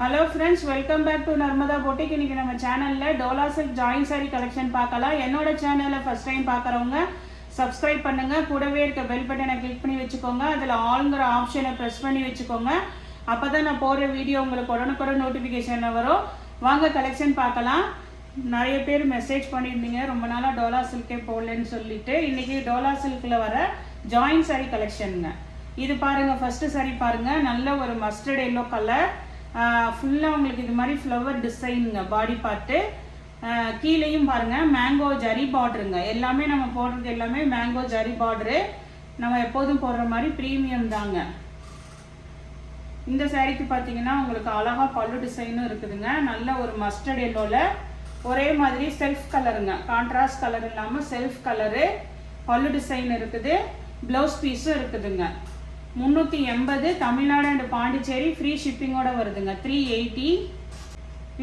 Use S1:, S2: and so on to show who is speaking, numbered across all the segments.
S1: Hello friends, welcome back to Narmada boutique. இன்னைக்கு நம்ம சேனலில் Dola silk join sari collection பார்க்கலாம். என்னோட சேனலை ஃபர்ஸ்ட் டைம் பார்க்குறவங்க சப்ஸ்கிரைப் பண்ணுங்கள். கூடவே இருக்க பெல் பட்டனை கிளிக் பண்ணி வச்சுக்கோங்க. அதில் ஆல்ங்கிற ஆப்ஷனை ப்ரெஸ் பண்ணி வச்சுக்கோங்க. அப்போ தான் நான் போடுற வீடியோ உங்களுக்கு உடனுக்குடன் நோட்டிஃபிகேஷனில் வரும். வாங்க கலெக்ஷன் பார்க்கலாம். நிறைய பேர் மெசேஜ் பண்ணியிருந்தீங்க, ரொம்ப நாளாக டோலா சில்கே போடலன்னு சொல்லிட்டு. இன்றைக்கி டோலா சில்கில் வர ஜாயின் சாரி கலெக்ஷனுங்க. இது பாருங்கள், ஃபஸ்ட்டு சாரி பாருங்கள், நல்ல ஒரு மஸ்டர்ட் எல்லோ கலர். ஃபுல்லாக உங்களுக்கு இது மாதிரி ஃப்ளவர் டிசைனுங்க. பாடி பார்ட்டு கீழேயும் பாருங்கள் மேங்கோ ஜரி பார்டருங்க. எல்லாமே நம்ம போடுறது எல்லாமே மேங்கோ ஜரி பார்டரு. நம்ம எப்போதும் போடுற மாதிரி ப்ரீமியம் தாங்க. இந்த சாரீக்கு பார்த்தீங்கன்னா உங்களுக்கு அழகாக பல்லு டிசைனும் இருக்குதுங்க. நல்ல ஒரு மஸ்டர்ட் எல்லோவில் ஒரே மாதிரி செல்ஃப் கலருங்க. கான்ட்ராஸ்ட் கலர் இல்லாமல் செல்ஃப் கலரு பல்லு டிசைன் இருக்குது. ப்ளவுஸ் பீஸும் இருக்குதுங்க. 380 தமிழ்நாடு அண்ட் பாண்டிச்சேரி ஃப்ரீ ஷிப்பிங்கோட வருதுங்க. 380.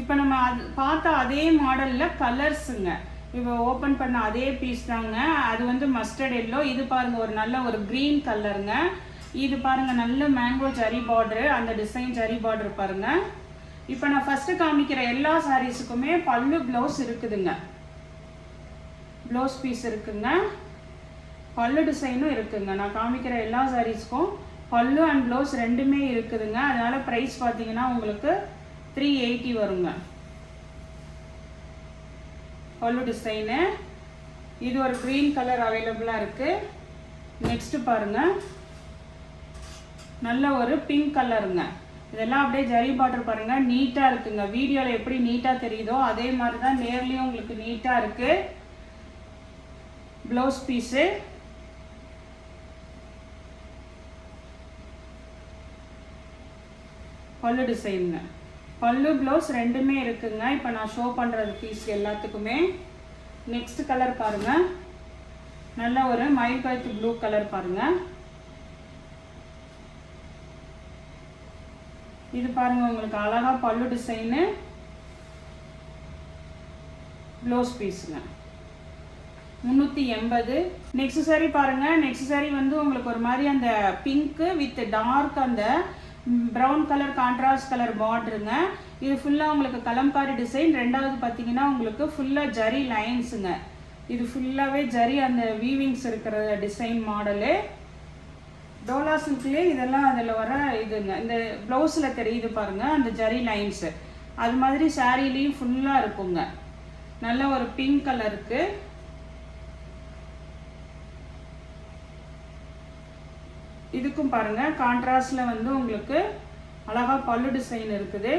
S1: இப்போ நம்ம பார்த்த அதே மாடலில் கலர்ஸுங்க. இப்போ ஓப்பன் பண்ண அதே பீஸ் தாங்க. அது வந்து மஸ்டர்ட் எல்லோ. இது பாருங்கள் ஒரு நல்ல ஒரு க்ரீன் கலருங்க. இது பாருங்கள் நல்ல மேங்கோ ஜரி பார்டரு. அந்த டிசைன் ஜரி பார்டர் பாருங்கள். இப்போ நான் ஃபஸ்ட்டு காமிக்கிற எல்லா சாரீஸுக்குமே பல்லு ப்ளவுஸ் இருக்குதுங்க. ப்ளவுஸ் பீஸ் இருக்குங்க. பல்லு டிசைனும் இருக்குங்க. நான் காமிக்கிற எல்லா சாரீஸ்க்கும் பல்லு அண்ட் ப்ளவுஸ் ரெண்டுமே இருக்குதுங்க. அதனால ப்ரைஸ் பார்த்தீங்கன்னா உங்களுக்கு 380 வருங்க. பல்லு டிசைனு இது ஒரு க்ரீன் கலர் அவைலபிளாக இருக்குது. நெக்ஸ்ட்டு பாருங்கள், நல்ல ஒரு பிங்க் கலருங்க. இதெல்லாம் அப்படியே ஜரி பார்டர் பாருங்கள், நீட்டாக இருக்குங்க. வீடியோவில் எப்படி நீட்டாக தெரியுதோ அதே மாதிரி தான் நேர்லேயும் உங்களுக்கு நீட்டாக இருக்குது. Blouse piece pallu டிசைனுங்க. பல்லு ப்ளவுஸ் ரெண்டுமே இருக்குங்க. இப்போ நான் ஷோ பண்ணுறது பீஸ் எல்லாத்துக்குமே. நெக்ஸ்ட் கலர் பாருங்கள், நல்ல ஒரு மயில் கழுத்து ப்ளூ கலர் பாருங்கள். இது பாருங்கள் உங்களுக்கு அழகாக பல்லு டிசைனு ப்ளவுஸ் பீஸுங்க. 380. நெக்ஸ்ட் சாரி பாருங்கள். நெக்ஸ்ட் சாரி வந்து உங்களுக்கு ஒரு மாதிரி அந்த பிங்க்கு வித் டார்க் அந்த ப்ரௌன் கலர் கான்ட்ராஸ்ட் கலர் பார்டருங்க. இது ஃபுல்லாக உங்களுக்கு கலம்காரி டிசைன். ரெண்டாவது பார்த்தீங்கன்னா உங்களுக்கு ஃபுல்லாக ஜரி லைன்ஸுங்க. இது ஃபுல்லாகவே ஜரி அந்த வீவிங்ஸ் இருக்கிற டிசைன் மாடலு. டோலா சில்க்லேயே இதெல்லாம் அதில் வர இதுங்க. இந்த ப்ளவுஸில் தெரியுது பாருங்கள் அந்த ஜரி லைன்ஸு. அது மாதிரி சாரீலேயும் ஃபுல்லாக இருக்குங்க. நல்ல ஒரு பிங்க் கலருக்கு. இதுக்கும் பாருங்க கான்ட்ராஸ்ட்ல வந்து உங்களுக்கு அழகா பல்லு டிசைன் இருக்குது.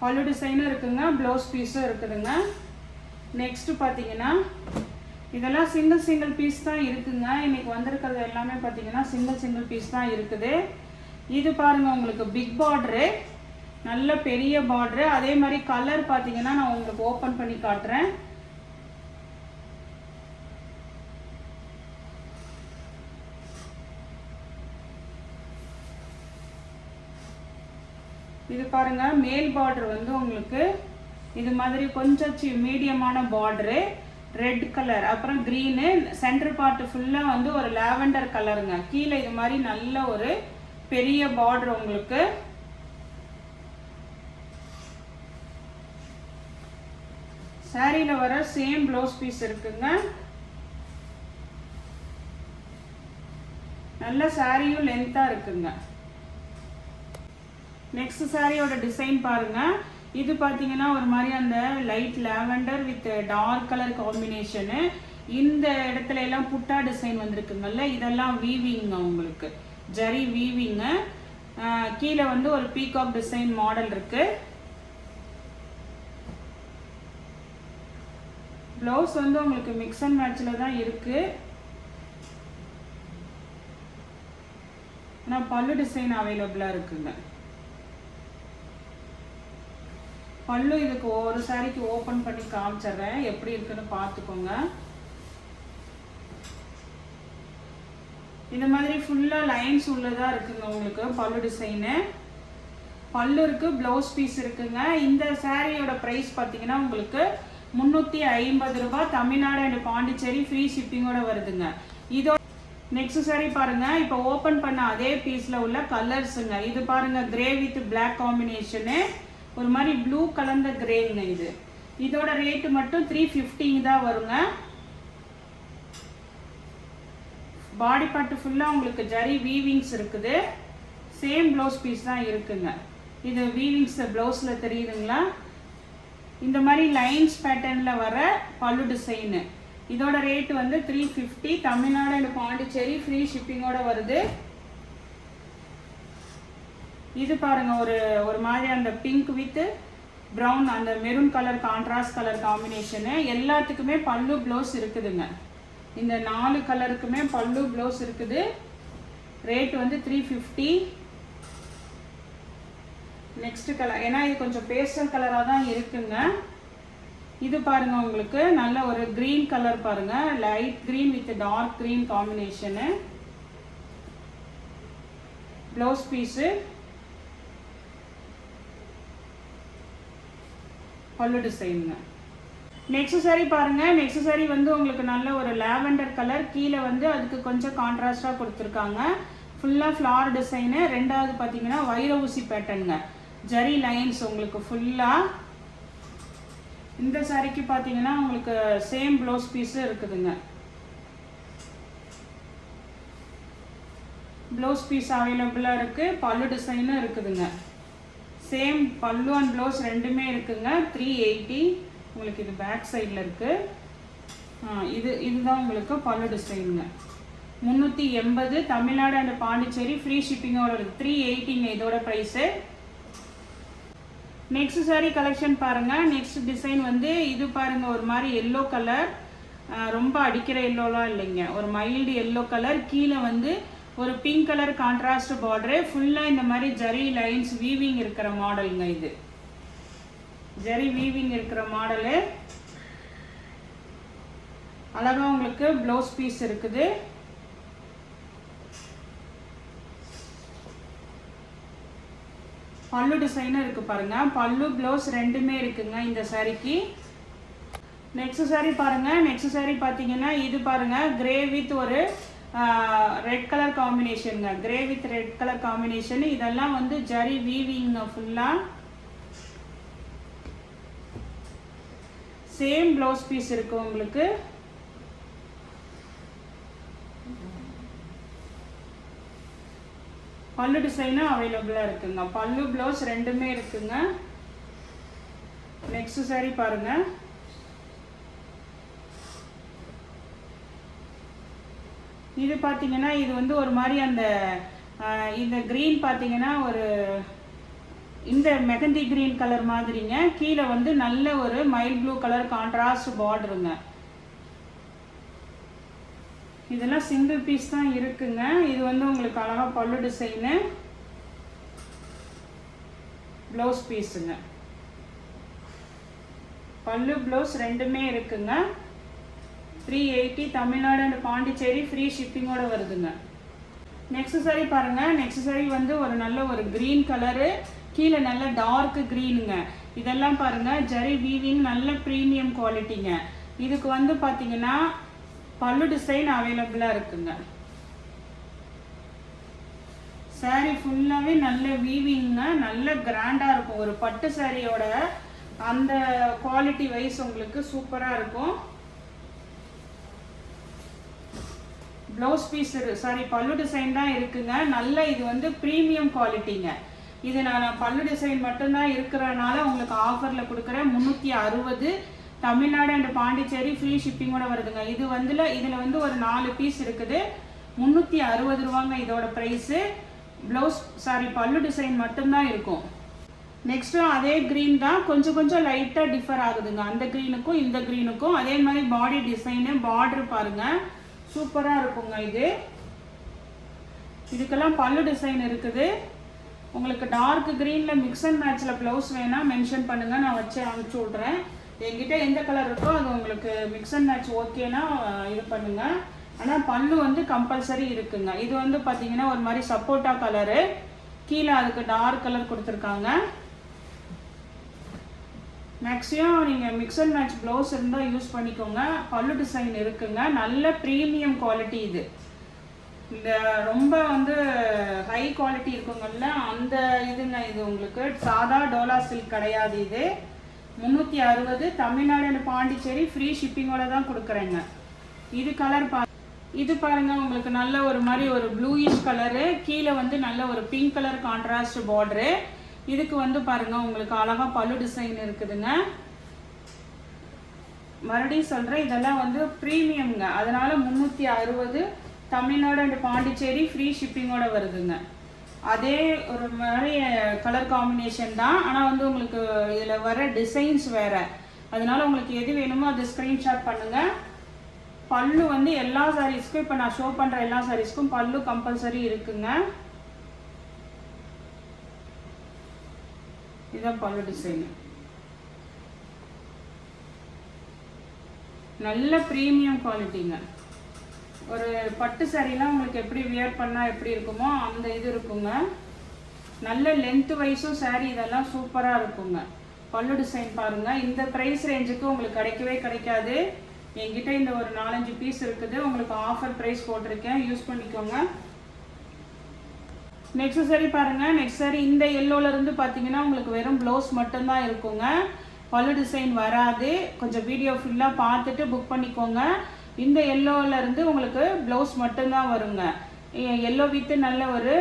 S1: பல்லு டிசைனும் இருக்குங்க, ப்ளவுஸ் பீஸும் இருக்குதுங்க. நெக்ஸ்ட் பார்த்தீங்கன்னா இதெல்லாம் சிங்கிள் பீஸ் தான் இருக்குங்க. இன்னைக்கு வந்திருக்கிறது எல்லாமே பார்த்தீங்கன்னா சிங்கிள் பீஸ் தான் இருக்குது. இது பாருங்க உங்களுக்கு பிக் பார்டரு, நல்ல பெரிய பார்டரு. அதே மாதிரி கலர் பார்த்தீங்கன்னா நான் உங்களுக்கு ஓப்பன் பண்ணி காட்டுறேன். இது பாருங்க மேல் பார்டர் வந்து உங்களுக்கு இது மாதிரி கொஞ்சம் மீடியமான பார்டரு, ரெட் கலர், அப்புறம் க்ரீனு. சென்டர் பார்ட் ஃபுல்லாக வந்து ஒரு லாவெண்டர் கலருங்க. கீழே இது மாதிரி நல்ல ஒரு பெரிய பார்டர் உங்களுக்கு. சாரியில் வர சேம் ப்ளவுஸ் பீஸ் இருக்குங்க. நல்ல சாரியும் லென்த்தாக இருக்குங்க. நெக்ஸ்ட் சாரியோட டிசைன் பாருங்க. இது பார்த்தீங்கன்னா ஒரு மாதிரி அந்த light lavender with dark colour combination. இந்த இடத்துல எல்லாம் புட்டா டிசைன் வந்திருக்குங்கல்ல, இதெல்லாம் வீவிங்க உங்களுக்கு ஜரி வீவிங்க. கீழே வந்து ஒரு பீகாக் டிசைன் மாடல் இருக்கு. ப்ளவுஸ் வந்து உங்களுக்கு மிக்ஸ் அண்ட் மேட்சில் தான் இருக்கு. ஆனால் பல்லு டிசைன் அவைலபிளாக இருக்குங்க. பல்லு இதுக்கு ஒரு சாரிக்கு ஓப்பன் பண்ணி காமிச்சிடுறேன், எப்படி இருக்குன்னு பார்த்துக்கோங்க. இந்த மாதிரி ஃபுல்லாக லைன்ஸ் உள்ளதாக இருக்குங்க உங்களுக்கு பல்லு டிசைனு. பல்லு இருக்குது, ப்ளவுஸ் பீஸ் இருக்குங்க. இந்த சாரியோட ப்ரைஸ் பார்த்தீங்கன்னா உங்களுக்கு 350 ரூபாய். தமிழ்நாடு அண்ட் பாண்டிச்சேரி ஃப்ரீ ஷிப்பிங்கோட வருதுங்க. நெக்ஸ்ட் சாரி பாருங்க, இப்போ ஓபன் பண்ண அதே பீஸ்ல உள்ள கலர்ஸுங்க. இது பாருங்க, கிரே வித் பிளாக் காம்பினேஷனு, ஒரு மாதிரி ப்ளூ கலந்த கிரேங்க. இதோட ரேட்டு மட்டும் 350 தான் வருங்க. பாடி பார்ட் ஃபுல்லா உங்களுக்கு ஜரி வீவிங்ஸ் இருக்குது. சேம் ப்ளவுஸ் பீஸ் தான் இருக்குங்க. இது வீவிங்ஸ் ப்ளவுஸ்ல தெரியுதுங்களா? இந்த மாதிரி லைன்ஸ் பேட்டர்ன்ல வர பல்லு டிசைனு. இதோட ரேட் வந்து 350. தமிழ்நாடு அண்ட் பாண்டிச்சேரி ஃப்ரீ ஷிப்பிங்கோட வருது. இது பாருங்க, ஒரு மாதிரி அந்த பிங்க் வித் ப்ரௌன், அந்த maroon colour contrast colour combination. எல்லாத்துக்குமே பல்லு ப்ளவுஸ் இருக்குதுங்க. இந்த 4 கலருக்குமே பல்லு ப்ளவுஸ் இருக்குது. ரேட் வந்து 350. நெக்ஸ்ட் கலர், ஏன்னா இது கொஞ்சம் பேஸ்டல் கலராக தான் இருக்குங்க. இது பாருங்க, உங்களுக்கு நல்ல ஒரு கிரீன் கலர் பாருங்க, light green with dark green combination. Blouse piece, pallu டிசைனுங்க. நெக்ஸ்ட் சாரி பாருங்க. நெக்ஸ்ட் சாரி வந்து உங்களுக்கு நல்ல ஒரு லாவெண்டர் கலர், கீழே வந்து அதுக்கு கொஞ்சம் கான்ட்ராஸ்டாக கொடுத்துருக்காங்க. ஃபுல்லாக ஃப்ளார் டிசைனு. ரெண்டாவது பார்த்தீங்கன்னா வைர ஊசி பேட்டர்னுங்க, ஜரி லைன்ஸ் உங்களுக்கு ஃபுல்லாக. இந்த சாரிக்கு பார்த்தீங்கன்னா உங்களுக்கு சேம் ப்ளவுஸ் பீஸு இருக்குதுங்க. ப்ளவுஸ் பீஸ் அவைலபிளாக இருக்குது. பல்லு டிசைனும் இருக்குதுங்க. சேம் பல்லு அண்ட் ப்ளவுஸ் ரெண்டுமே இருக்குங்க. 380 உங்களுக்கு. இது பேக் சைடில் இருக்குது. இதுதான் உங்களுக்கு பல்லு டிசைனுங்க. 380. தமிழ்நாடு அண்ட் பாண்டிச்சேரி ஃப்ரீ ஷிப்பிங்கோட இருக்குது. 380ங்க இதோட ப்ரைஸு. நெக்ஸ்ட் சாரி கலெக்ஷன் பாருங்க. நெக்ஸ்ட் டிசைன் வந்து இது பாருங்க, ஒரு மாதிரி எல்லோ கலர், ரொம்ப அடிக்கிற எல்லோலாம் இல்லைங்க, ஒரு மைல்டு எல்லோ கலர். கீழே வந்து ஒரு பிங்க் கலர் கான்ட்ராஸ்ட் பார்டரு. ஃபுல்லாக இந்த மாதிரி ஜரி லைன்ஸ் வீவிங் இருக்கிற மாடலுங்க. இது ஜரி வீவிங் இருக்கிற மாடலு. அழகா உங்களுக்கு ப்ளவுஸ் பீஸ் இருக்குது. பல்லு டிசைனும் இருக்குது பாருங்க. பல்லு ப்ளவுஸ் ரெண்டுமே இருக்குங்க இந்த சாரிக்கு. நெக்ஸ்ட் சாரி பாருங்க. நெக்ஸ்ட் சாரி பார்த்தீங்கன்னா இது பாருங்க, கிரே வித் ஒரு ரெட் கலர் காம்பினேஷனுங்க. Grey with red colour combination. இதெல்லாம் வந்து ஜரி வீவிங் ஃபுல்லாக. சேம் ப்ளவுஸ் பீஸ் இருக்கு உங்களுக்கு. பல்லு டிசைனும் அவைலபிளாக இருக்குங்க. பல்லு ப்ளவுஸ் ரெண்டுமே இருக்குங்க. நெக்ஸ்ட் சாரி பாருங்க. இது பார்த்தீங்கன்னா இது வந்து ஒரு மாதிரி அந்த இந்த க்ரீன் பார்த்தீங்கன்னா ஒரு இந்த மெகந்தி க்ரீன் கலர் மாதிரிங்க. கீழே வந்து நல்ல ஒரு மைல் ப்ளூ கலர் கான்ட்ராஸ்ட் பார்டருங்க. இதெல்லாம் சிங்கிள் பீஸ் தான் இருக்குங்க. இது வந்து உங்களுக்கு அழகா பல்லு டிசைனு, ப்ளவுஸ் பீஸுங்க. பல்லு ப்ளவுஸ் ரெண்டுமே இருக்குங்க. 380. தமிழ்நாடு அண்ட் பாண்டிச்சேரி ஃப்ரீ ஷிப்பிங்கோட வருதுங்க. நெக்ஸ்ட் சாரி பாருங்க. நெக்ஸ்ட் சாரி வந்து ஒரு நல்ல ஒரு கிரீன் கலரு, கீழே நல்ல டார்க் கிரீனுங்க. இதெல்லாம் பாருங்க ஜரி வீவிங், நல்ல ப்ரீமியம் குவாலிட்டிங்க. இதுக்கு வந்து பார்த்தீங்கன்னா பல்லு டிசைன் அவைலபிளாக இருக்குங்க. சாரி ஃபுல்லாகவே நல்ல வீவிங்க, நல்ல கிராண்டாக இருக்கும். ஒரு பட்டு சாரியோட அந்த குவாலிட்டி வைஸ் உங்களுக்கு சூப்பராக இருக்கும். ப்ளவுஸ் பீஸ் சாரி பல்லு டிசைன் தான் இருக்குங்க. நல்ல இது வந்து ப்ரீமியம் குவாலிட்டிங்க. இது நான் பல்லு டிசைன் மட்டும்தான் இருக்கிறனால உங்களுக்கு ஆஃபரில் கொடுக்குறேன். 360. தமிழ்நாடு அண்ட் பாண்டிச்சேரி ஃப்ரீ ஷிப்பிங்கோட வருதுங்க. இது வந்து இதில் வந்து ஒரு 4 பீஸ் இருக்குது. 360 ரூபாங்க இதோட ப்ரைஸு. ப்ளவுஸ் சாரி பல்லு டிசைன் மட்டும்தான் இருக்கும். நெக்ஸ்ட்டும் அதே க்ரீன் தான், கொஞ்சம் கொஞ்சம் லைட்டாக டிஃபர் ஆகுதுங்க அந்த க்ரீனுக்கும் இந்த க்ரீனுக்கும். அதே மாதிரி பாடி டிசைனு, பார்டர் பாருங்கள் சூப்பராக இருக்குங்க. இதுக்கெல்லாம் பல்லு டிசைன் இருக்குது. உங்களுக்கு டார்க் க்ரீனில் மிக்ஸ் அண்ட் மேட்சில் ப்ளவுஸ் வேணால் மென்ஷன் பண்ணுங்கள், நான் வச்சு அனுப்பிச்சி விட்றேன். என்கிட்ட எந்த கலர் இருக்கோ அது உங்களுக்கு மிக்ஸ் அண்ட் மேட்ச் ஓகேனா இது பண்ணுங்கள். ஆனால் பல்லு வந்து கம்பல்சரி இருக்குங்க. இது வந்து பார்த்தீங்கன்னா ஒரு மாதிரி சப்போட்டா கலரு, கீழே அதுக்கு டார்க் கலர் கொடுத்துருக்காங்க. மேக்ஸிமம் நீங்கள் மிக்ஸ் அண்ட் மேட்ச் ப்ளவுஸ் இருந்தால் யூஸ் பண்ணிக்கோங்க. பல்லு டிசைன் இருக்குங்க. நல்ல ப்ரீமியம் குவாலிட்டி இது. இந்த ரொம்ப வந்து ஹை குவாலிட்டி இருக்குங்கள்ல அந்த இதுங்க. இது உங்களுக்கு சாதா டோலா சில்க் கிடையாது. இது 360 தமிழ்நாடு அண்ட் பாண்டிச்சேரி ஃப்ரீ ஷிப்பிங்கோட தான் கொடுக்குறேங்க. இது கலர் இது பாருங்க, உங்களுக்கு நல்ல ஒரு மாதிரி ஒரு ப்ளூயிஷ் கலரு, கீழே வந்து நல்ல ஒரு பிங்க் கலர் கான்ட்ராஸ்ட் பார்டரு. இதுக்கு வந்து பாருங்க உங்களுக்கு அழகா பல்லு டிசைன் இருக்குதுங்க. மறுபடியும் சொல்கிறேன், இதெல்லாம் வந்து ப்ரீமியம்ங்க. அதனால 360 தமிழ்நாடு அண்ட் பாண்டிச்சேரி ஃப்ரீ ஷிப்பிங்கோட வருதுங்க. அதே ஒரு மாதிரி கலர் காம்பினேஷன் தான், ஆனால் வந்து உங்களுக்கு இதில் வர டிசைன்ஸ் வேறு. அதனால உங்களுக்கு எது வேணுமோ அதை ஸ்க்ரீன்ஷாட் பண்ணுங்கள். பல்லு வந்து எல்லா சாரீஸ்க்கும், இப்போ நான் ஷோ பண்ணுற எல்லா சாரீஸ்க்கும் பல்லு கம்பல்சரி இருக்குங்க. இதுதான் பல்லு டிசைன். நல்ல ப்ரீமியம் குவாலிட்டிங்க. ஒரு பட்டு சாரீலாம் உங்களுக்கு எப்படி வியர் பண்ணால் எப்படி இருக்குமோ அந்த இது இருக்குங்க. நல்ல லென்த் வைஸும் சாரீ இதெல்லாம் சூப்பராக இருக்குங்க. பல்லு டிசைன் பாருங்கள். இந்த ப்ரைஸ் ரேஞ்சுக்கு உங்களுக்கு கிடைக்கவே கிடைக்காது. என்கிட்ட இந்த ஒரு 4-5 பீஸ் இருக்குது. உங்களுக்கு ஆஃபர் ப்ரைஸ் போட்டிருக்கேன், யூஸ் பண்ணிக்கோங்க. நெக்ஸ்ட் சாரி பாருங்கள். நெக்ஸ்ட் சாரி இந்த எல்லோலேருந்து பார்த்தீங்கன்னா உங்களுக்கு வெறும் ப்ளவுஸ் மட்டும்தான் இருக்குங்க. பல்லு டிசைன் வராது. கொஞ்சம் வீடியோ ஃபுல்லாக பார்த்துட்டு புக் பண்ணிக்கோங்க. இந்த எல்லோவிலேருந்து உங்களுக்கு ப்ளவுஸ் மட்டும்தான் வருங்க. எல்லோ வித்து நல்ல ஒரு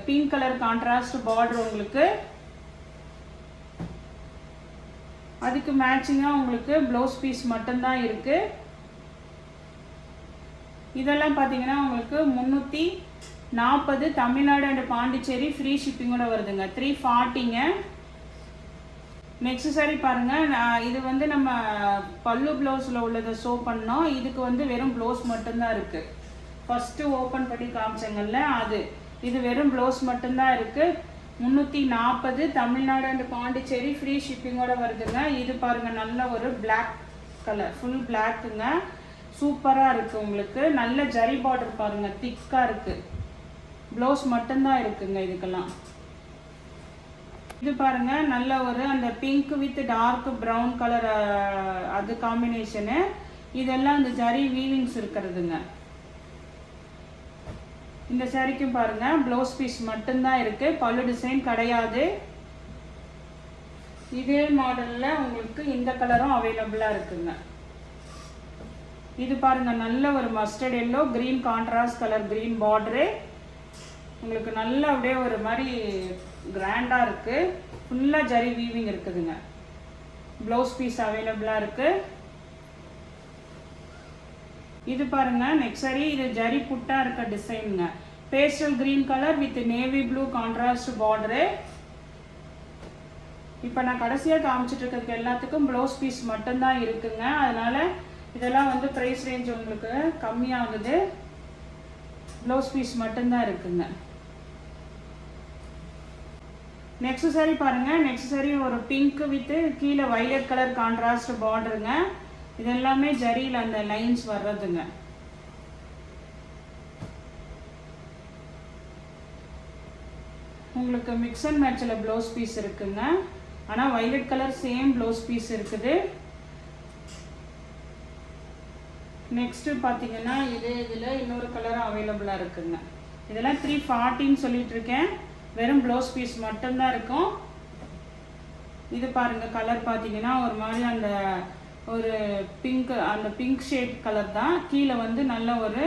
S1: பிங்க் கலர் கான்ட்ராஸ்ட் பார்டர் உங்களுக்கு. அதுக்கு மேட்சிங்காக உங்களுக்கு ப்ளவுஸ் பீஸ் மட்டும்தான் இருக்குது. இதெல்லாம் பார்த்தீங்கன்னா உங்களுக்கு 340 தமிழ்நாடு அண்ட் பாண்டிச்சேரி ஃப்ரீ ஷிப்பிங்கோட வருதுங்க. 340ங்க. நெக்ஸ்ட் சாரி பாருங்கள். இது வந்து நம்ம பல்லு ப்ளவுஸில் உள்ளதை ஷோ பண்ணோம். இதுக்கு வந்து வெறும் ப்ளவுஸ் மட்டும்தான் இருக்குது. ஃபஸ்ட்டு ஓப்பன் பண்ணி காமிச்சங்கள்ல அது. இது வெறும் ப்ளவுஸ் மட்டும்தான் இருக்குது. 340 தமிழ்நாடு அண்ட் பாண்டிச்சேரி ஃப்ரீ ஷிப்பிங்கோட வருதுங்க. இது பாருங்கள், நல்ல ஒரு பிளாக் கலர், ஃபுல் பிளாக்குங்க. சூப்பராக இருக்குது உங்களுக்கு. நல்ல ஜரி பார்டர் பாருங்கள், திக்காக இருக்குது. ப்ளவுஸ் மட்டும்தான் இருக்குங்க இதுக்கெல்லாம். இது பாருங்க, நல்ல ஒரு அந்த pink with dark brown colour அது காம்பினேஷனு. இதெல்லாம் இந்த ஜரி வீவிங்ஸ் இருக்கிறதுங்க. இந்த சாரிக்கும் பாருங்க ப்ளவுஸ் பீஸ் மட்டும்தான் இருக்கு, பல்லு டிசைன் கிடையாது. இதே மாடல்ல உங்களுக்கு இந்த கலரும் அவைலபிளா இருக்குங்க. இது பாருங்க, நல்ல ஒரு mustard yellow green contrast colour green border. உங்களுக்கு நல்ல அப்படியே ஒரு மாதிரி கிராண்டா இருக்கு. ஃபுல்லா ஜரி வீவிங் இருக்குதுங்க. ப்ளவுஸ் பீஸ் அவைலபிளா இருக்கு. இது பாருங்க நெக்ஸ்ட் சாரி. இது ஜரி புட்டா இருக்க டிசைனுங்க. Pastel green colour with navy blue contrast border. இப்போ நான் கடைசியாக காமிச்சிட்டு இருக்கிறதுக்கு எல்லாத்துக்கும் ப்ளவுஸ் பீஸ் மட்டும்தான் இருக்குங்க. அதனால இதெல்லாம் வந்து ப்ரைஸ் ரேஞ்ச் உங்களுக்கு கம்மியாகுது. ப்ளவுஸ் பீஸ் மட்டும்தான் இருக்குங்க. நெக்ஸ்ட் சாரி பாருங்க. நெக்ஸ்ட் சாரி ஒரு பிங்க் வித் கீழே வைலட் கலர் கான்ட்ராஸ்ட் பார்டருங்க. இது எல்லாமே ஜரியில் அந்த லைன்ஸ் வர்றதுங்க. உங்களுக்கு மிக்ஸ் அண்ட் மேட்சில் ப்ளவுஸ் பீஸ் இருக்குங்க. ஆனால் violet colour same blouse piece இருக்குது. நெக்ஸ்ட் பார்த்தீங்கன்னா இதில் இன்னொரு கலரும் அவைலபிளாக இருக்குங்க. இதெல்லாம் 340ன்னு சொல்லிட்டு இருக்கேன். வெறும் ப்ளவுஸ் பீஸ் மட்டும்தான் இருக்கும். இது பாருங்க, கலர் பார்த்தீங்கன்னா ஒரு மாதிரி அந்த ஒரு பிங்க், அந்த பிங்க் ஷேட் கலர் தான். கீழே வந்து நல்ல ஒரு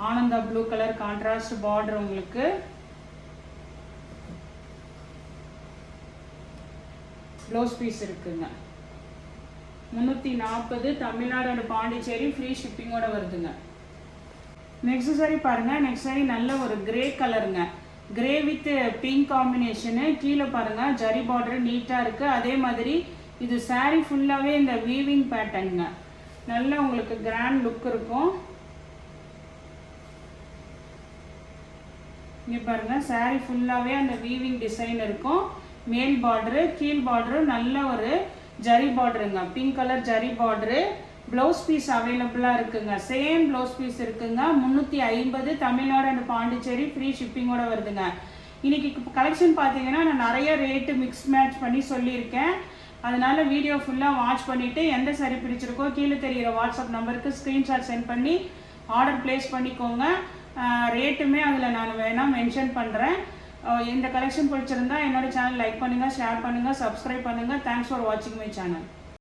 S1: Ananda blue colour contrast border உங்களுக்கு. ப்ளவுஸ் பீஸ் இருக்குங்க. 340 தமிழ்நாடு அண்ட் பாண்டிச்சேரி ஃப்ரீ ஷிப்பிங்கோட வருதுங்க. நெக்ஸ்ட் சாரி பாருங்க. நெக்ஸ்ட் சாரி நல்ல ஒரு கிரே கலருங்க. Grey with pink combination. கீழே பாருங்க ஜரி பார்டர் நீட்டாக இருக்குது. அதே மாதிரி இது சாரீ ஃபுல்லாகவே இந்த வீவிங் பேட்டர்னுங்க. நல்ல உங்களுக்கு கிராண்ட் லுக் இருக்கும். இங்கே பாருங்க, சாரீ ஃபுல்லாகவே அந்த வீவிங் டிசைன் இருக்கும். மேல் பார்டரு கீழ் பார்டரு நல்ல ஒரு ஜரி பார்டருங்க. Pink colour zari border. Blouse piece அவைலபிளாக இருக்குங்க. சேம் ப்ளவுஸ் பீஸ் இருக்குங்க. 350 தமிழ்நாடு அண்ட் பாண்டிச்சேரி ஃப்ரீ ஷிப்பிங்கோட வருதுங்க. இன்னைக்கு கலெக்ஷன் பார்த்தீங்கன்னா நான் நிறைய ரேட்டு மிக்ஸ் மேட்ச் பண்ணி சொல்லியிருக்கேன். அதனால வீடியோ ஃபுல்லாக வாட்ச் பண்ணிவிட்டு எந்த சாரி பிடிச்சிருக்கோ கீழே தெரிகிற வாட்ஸ்அப் நம்பருக்கு ஸ்க்ரீன்ஷாட் சென்ட் பண்ணி ஆர்டர் பிளேஸ் பண்ணிக்கோங்க. ரேட்டுமே அதில் நான் வேணால் மென்ஷன் பண்ணுறேன். இந்த கலெக்ஷன் பிடிச்சிருந்தா என்னோட சேனல் லைக் பண்ணுங்கள், ஷேர் பண்ணுங்கள், சப்ஸ்கிரைப் பண்ணுங்கள். தேங்க்ஸ் ஃபார் வாட்சிங் மை சேனல்.